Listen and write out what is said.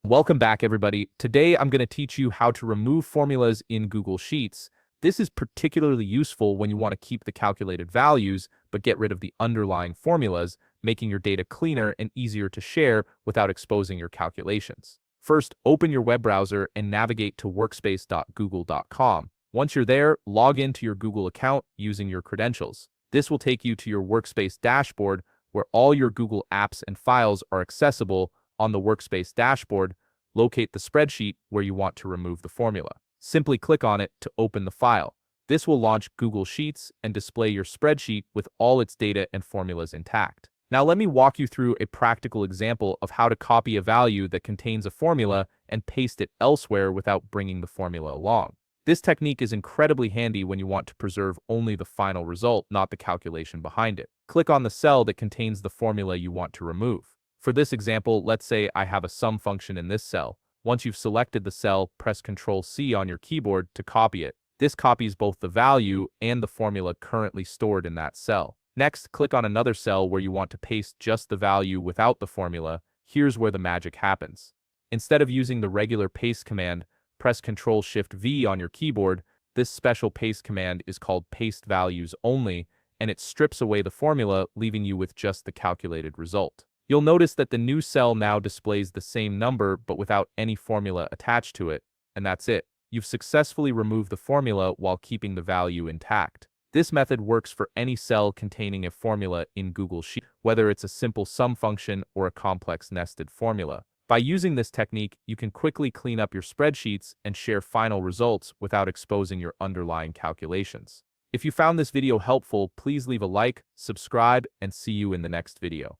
Welcome back, everybody. Today, I'm going to teach you how to remove formulas in Google Sheets. This is particularly useful when you want to keep the calculated values, but get rid of the underlying formulas, making your data cleaner and easier to share without exposing your calculations. First, open your web browser and navigate to workspace.google.com. Once you're there, log into your Google account using your credentials. This will take you to your Workspace dashboard, where all your Google apps and files are accessible. On the Workspace dashboard, locate the spreadsheet where you want to remove the formula. Simply click on it to open the file. This will launch Google Sheets and display your spreadsheet with all its data and formulas intact. Now let me walk you through a practical example of how to copy a value that contains a formula and paste it elsewhere without bringing the formula along. This technique is incredibly handy when you want to preserve only the final result, not the calculation behind it. Click on the cell that contains the formula you want to remove. For this example, let's say I have a sum function in this cell. Once you've selected the cell, press Ctrl+C on your keyboard to copy it. This copies both the value and the formula currently stored in that cell. Next, click on another cell where you want to paste just the value without the formula. Here's where the magic happens. Instead of using the regular paste command, press Ctrl+Shift+V on your keyboard. This special paste command is called Paste Values Only, and it strips away the formula, leaving you with just the calculated result. You'll notice that the new cell now displays the same number but without any formula attached to it, and that's it. You've successfully removed the formula while keeping the value intact. This method works for any cell containing a formula in Google Sheets, whether it's a simple sum function or a complex nested formula. By using this technique, you can quickly clean up your spreadsheets and share final results without exposing your underlying calculations. If you found this video helpful, please leave a like, subscribe, and see you in the next video.